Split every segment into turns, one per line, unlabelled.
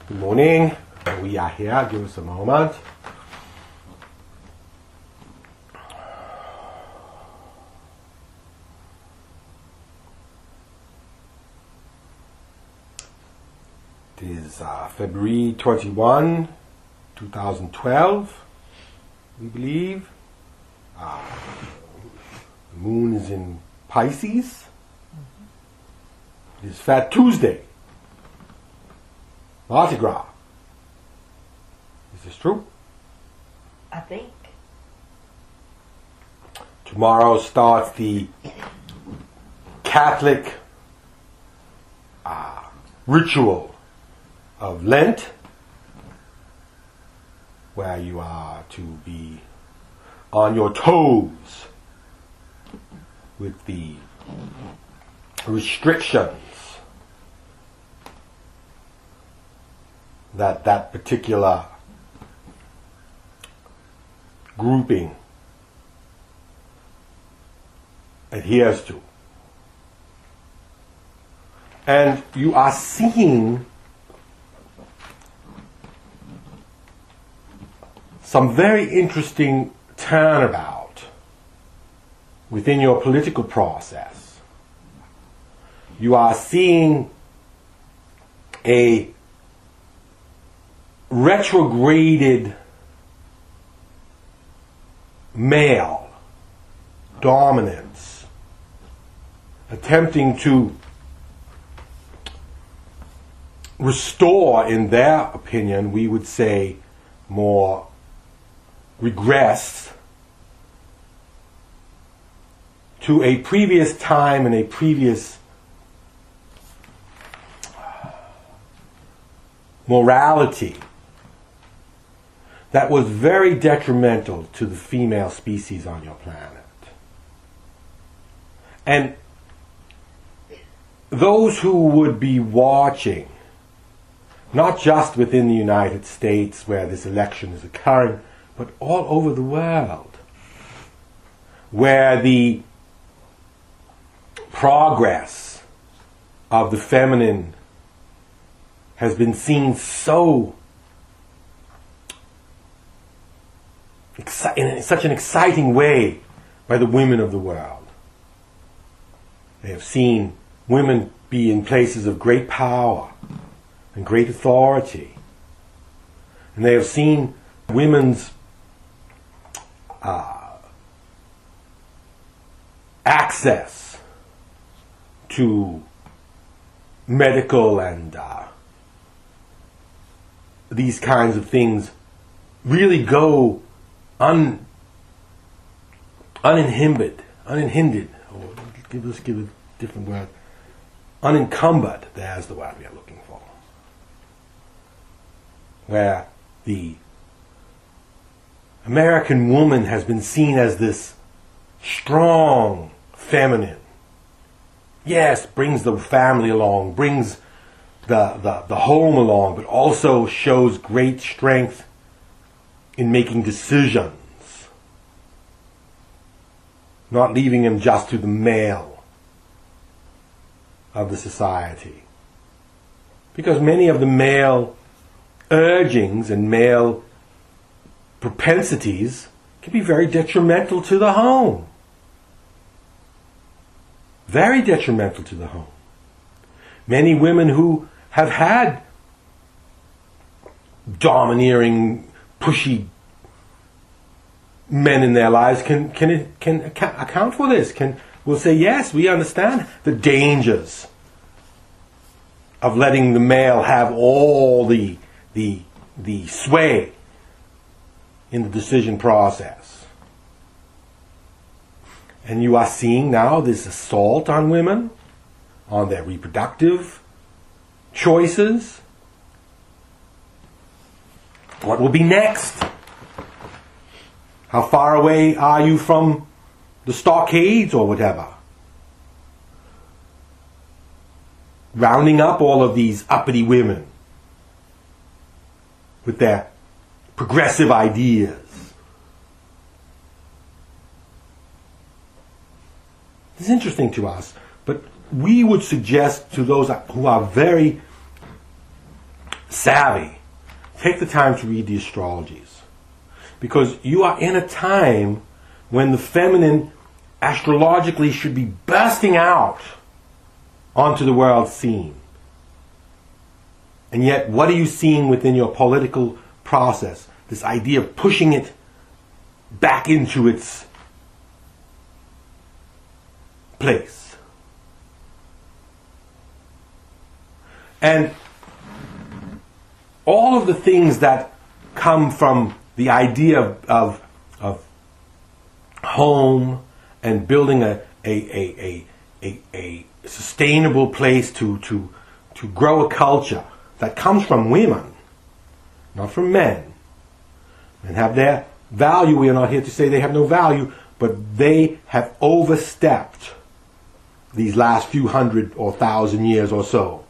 Good morning. We are here. Give us a moment. It is February 21, 2012, we believe. The moon is in Pisces. It is Fat Tuesday. Mardi Gras. Is this true?
I think.
Tomorrow starts the Catholic ritual of Lent, where you are to be on your toes with the restrictions that particular grouping adheres to. And you are seeing some very interesting turnabout within your political process. You are seeing a retrograded male dominance attempting to restore, in their opinion, we would say more regress to a previous time and a previous morality that was very detrimental to the female species on your planet. And those who would be watching, not just within the United States where this election is occurring, but all over the world, where the progress of the feminine has been seen so in such an exciting way by the women of the world. They have seen women be in places of great power and great authority. And they have seen women's access to medical and these kinds of things really go uninhibited, or give a different word, unencumbered, there's the word we are looking for. Where the American woman has been seen as this strong feminine. Yes, brings the family along, brings the home along, but also shows great strength in making decisions, not leaving him just to the male of the society. Because many of the male urgings and male propensities can be very detrimental to the home. Very detrimental to the home. Many women who have had domineering, pushy men in their lives can account for this. Will say, yes, we understand the dangers of letting the male have all the sway in the decision process. And you are seeing now this assault on women, on their reproductive choices. What will be next? How far away are you from the stockades or whatever? Rounding up all of these uppity women with their progressive ideas. It's interesting to us, but we would suggest to those who are very savvy, take the time to read the astrologies. Because you are in a time when the feminine astrologically should be bursting out onto the world scene. And yet, what are you seeing within your political process? This idea of pushing it back into its place. And all of the things that come from the idea of home and building a sustainable place to grow a culture that comes from women, not from men. Men have their value. We are not here to say they have no value, but they have overstepped these last few hundred or thousand years or so.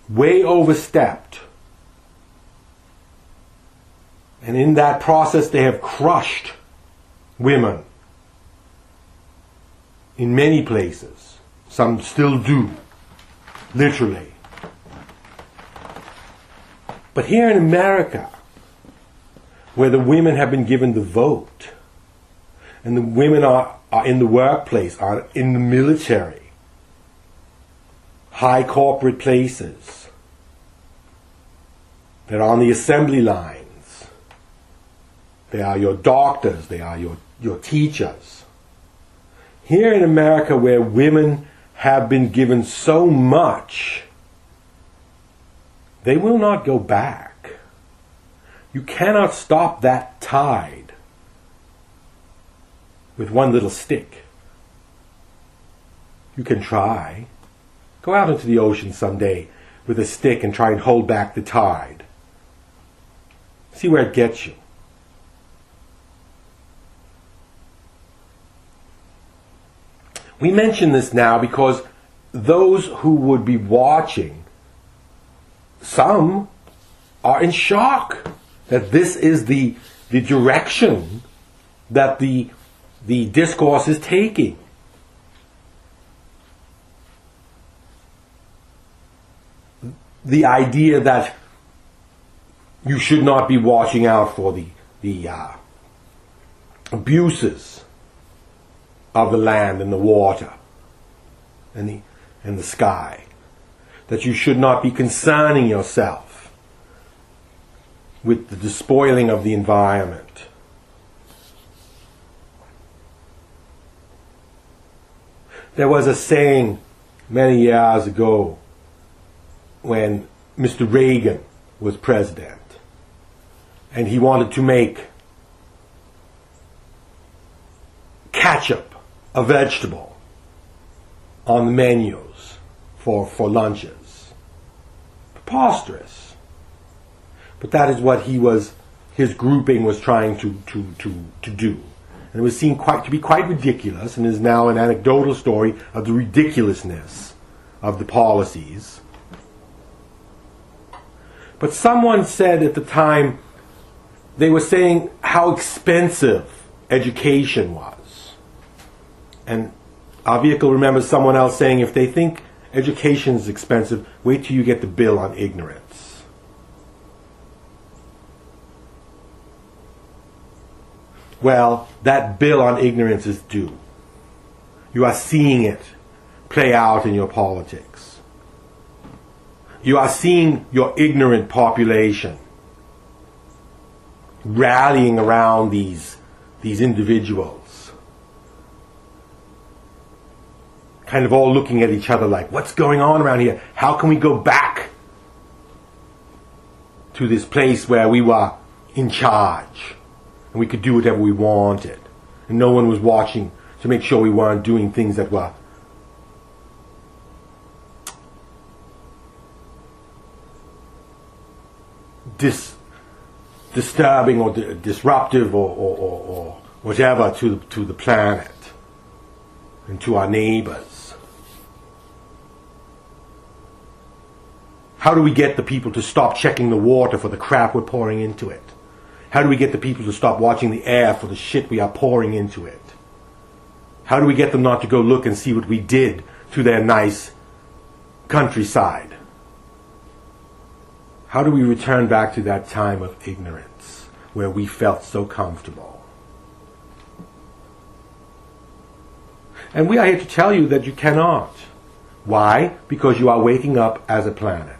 Way overstepped. And in that process they have crushed women in many places. Some still do, literally. But here in America, where the women have been given the vote, and the women are in the workplace, are in the military, high corporate places, they're on the assembly lines, they are your doctors, they are your teachers. Here in America, where women have been given so much, they will not go back. You cannot stop that tide with one little stick. You can try. Go out into the ocean someday with a stick and try and hold back the tide. See where it gets you. We mention this now because those who would be watching, some are in shock that this is the direction that the discourse is taking. The idea that you should not be watching out for the abuses of the land and the water and the sky. That you should not be concerning yourself with the despoiling of the environment. There was a saying many years ago when Mr. Reagan was president, and he wanted to make ketchup a vegetable on the menus for lunches. Preposterous. But that is what his grouping was trying to do. And it was seen to be quite ridiculous, and is now an anecdotal story of the ridiculousness of the policies. But someone said at the time, they were saying how expensive education was. And our vehicle remembers someone else saying, if they think education is expensive, wait till you get the bill on ignorance. Well, that bill on ignorance is due. You are seeing it play out in your politics. You are seeing your ignorant population rallying around these individuals. Kind of all looking at each other like, what's going on around here? How can we go back to this place where we were in charge and we could do whatever we wanted and no one was watching to make sure we weren't doing things that were disturbing or disruptive or whatever to the planet and to our neighbors. How do we get the people to stop checking the water for the crap we're pouring into it? How do we get the people to stop watching the air for the shit we are pouring into it? How do we get them not to go look and see what we did to their nice countryside? How do we return back to that time of ignorance where we felt so comfortable? And we are here to tell you that you cannot. Why? Because you are waking up as a planet.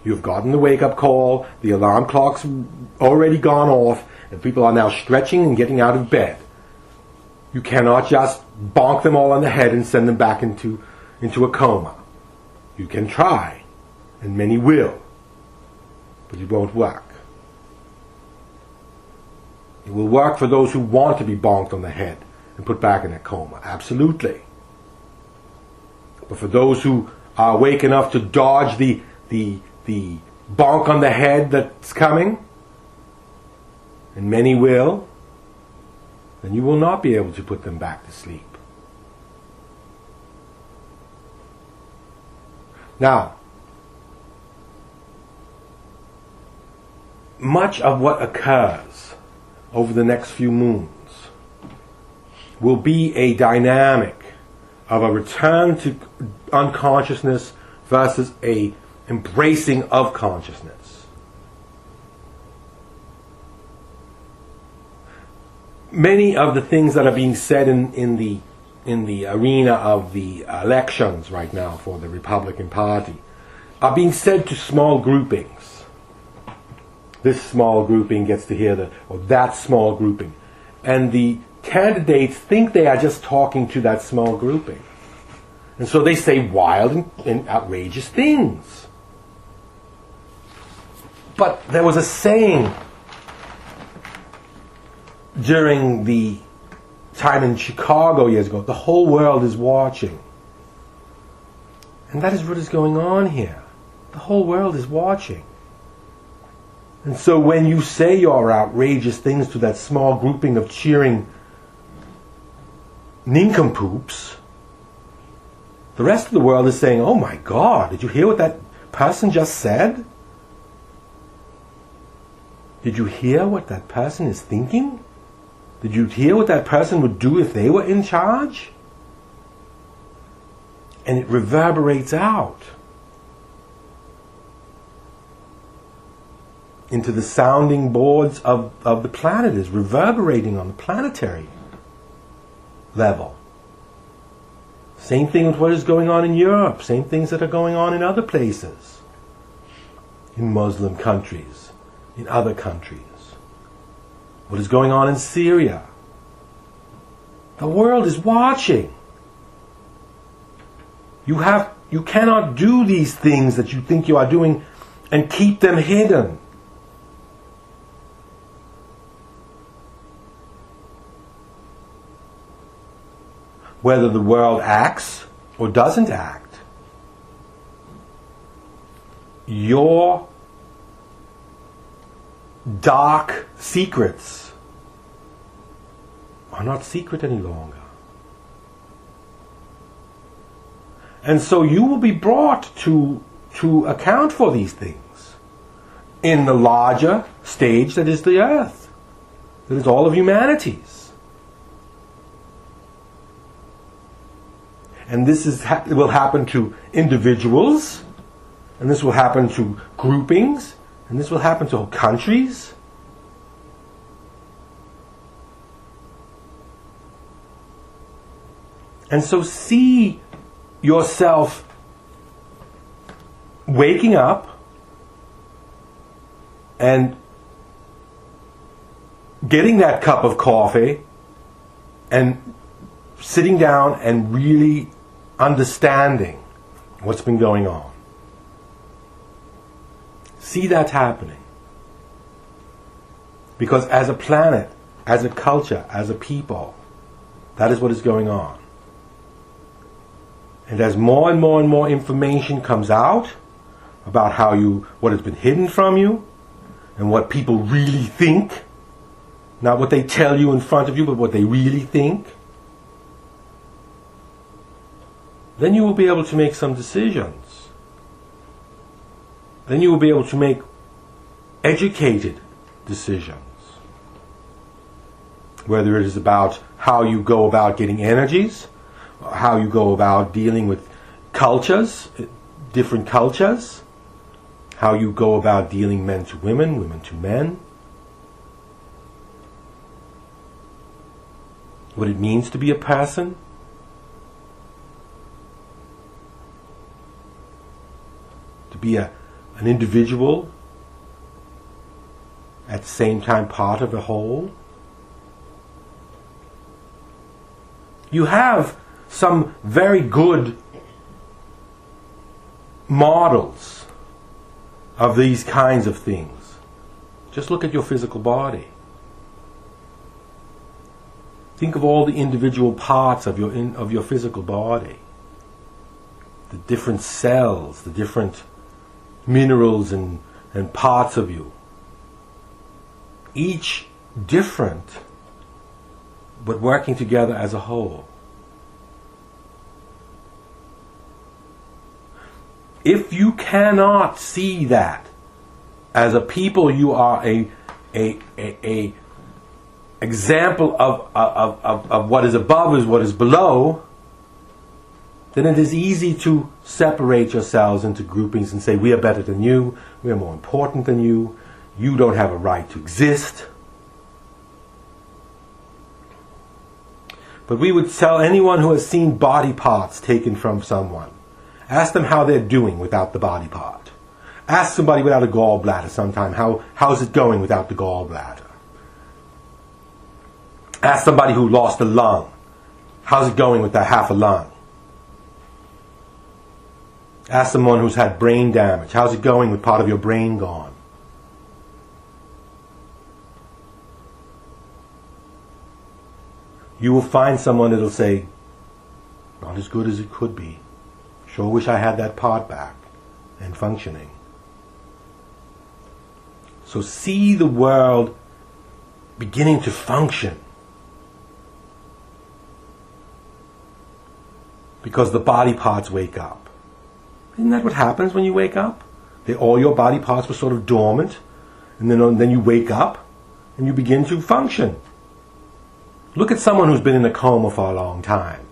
You've gotten the wake-up call, the alarm clock's already gone off, and people are now stretching and getting out of bed. You cannot just bonk them all on the head and send them back into a coma. You can try, and many will, but it won't work. It will work for those who want to be bonked on the head and put back in a coma, absolutely. But for those who are awake enough to dodge the bonk on the head that's coming, and many will, then you will not be able to put them back to sleep. Now, much of what occurs over the next few moons will be a dynamic of a return to unconsciousness versus a embracing of consciousness. Many of the things that are being said in the arena of the elections right now for the Republican Party are being said to small groupings. This small grouping gets to hear or that small grouping. And the candidates think they are just talking to that small grouping. And so they say wild and outrageous things. But there was a saying during the time in Chicago years ago, the whole world is watching. And that is what is going on here. The whole world is watching. And so when you say your outrageous things to that small grouping of cheering nincompoops, the rest of the world is saying, oh my God, did you hear what that person just said? Did you hear what that person is thinking? Did you hear what that person would do if they were in charge? And it reverberates out into the sounding boards of the planet, is reverberating on the planetary level. Same thing with what is going on in Europe, same things that are going on in other places, in Muslim countries, in other countries. What is going on in Syria? The world is watching. You cannot do these things that you think you are doing and keep them hidden. Whether the world acts or doesn't act, your dark secrets are not secret any longer. And so you will be brought to account for these things in the larger stage that is the earth, that is all of humanity's. And this will happen to individuals, and this will happen to groupings, and this will happen to countries. And so see yourself waking up and getting that cup of coffee and sitting down and really understanding what's been going on. See that happening. Because as a planet, as a culture, as a people, that is what is going on. And as more and more and more information comes out about what has been hidden from you, and what people really think, not what they tell you in front of you, but what they really think, then you will be able to make some decisions. Then you will be able to make educated decisions. Whether it is about how you go about getting energies, or how you go about dealing with cultures, different cultures, how you go about dealing men to women, women to men, what it means to be a person, to be an individual, at the same time part of a whole. You have some very good models of these kinds of things. Just look at your physical body. Think of all the individual parts of your physical body. The different cells, the different minerals and parts of you. Each different, but working together as a whole. If you cannot see that as a people, you are a example of what is above is what is below, then it is easy to separate yourselves into groupings and say, we are better than you, we are more important than you, you don't have a right to exist. But we would tell anyone who has seen body parts taken from someone, ask them how they're doing without the body part. Ask somebody without a gallbladder sometime, how's it going without the gallbladder? Ask somebody who lost a lung, how's it going with that half a lung? Ask someone who's had brain damage, how's it going with part of your brain gone? You will find someone that'll say, not as good as it could be. Sure wish I had that part back and functioning. So see the world beginning to function. Because the body parts wake up. Isn't that what happens when you wake up? All your body parts were sort of dormant, and then you wake up and you begin to function. Look at someone who's been in a coma for a long time.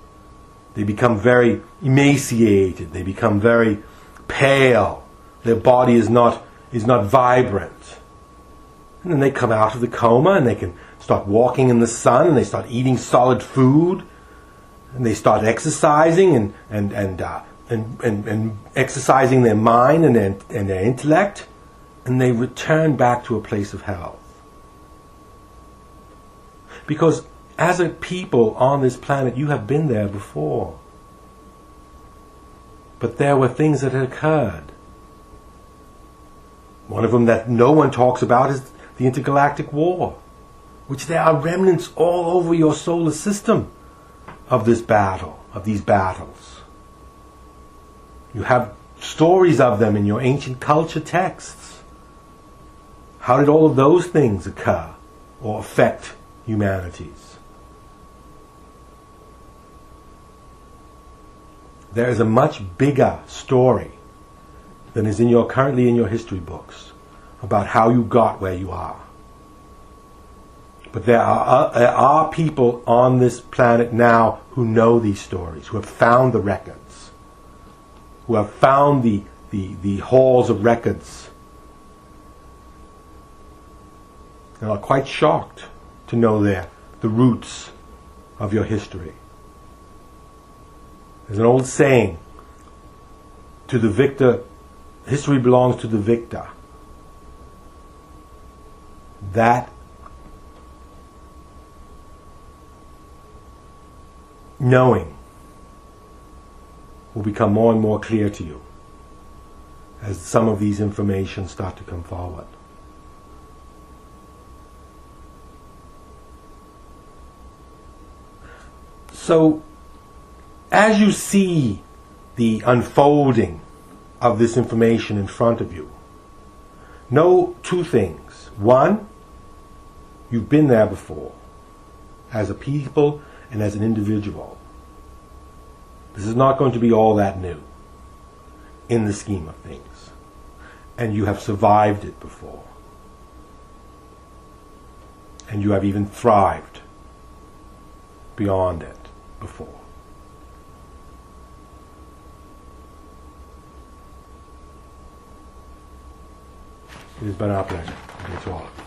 They become very emaciated. They become very pale. Their body is not vibrant. And then they come out of the coma and they can start walking in the sun and they start eating solid food and they start exercising and exercising their mind and their intellect, and they return back to a place of health. Because as a people on this planet, you have been there before. But there were things that had occurred. One of them that no one talks about is the intergalactic war, which there are remnants all over your solar system of this battle, of these battles. You have stories of them in your ancient culture texts. How did all of those things occur or affect humanities? There is a much bigger story than is currently in your history books about how you got where you are. But there are people on this planet now who know these stories, who have found the records, who have found the halls of records, and are quite shocked to know the roots of your history. There's an old saying, to the victor, history belongs to the victor. That knowing will become more and more clear to you as some of these information start to come forward. So, as you see the unfolding of this information in front of you, know two things. One, you've been there before, as a people and as an individual. This is not going to be all that new in the scheme of things. And you have survived it before. And you have even thrived beyond it before. It has been our pleasure. Good day to all.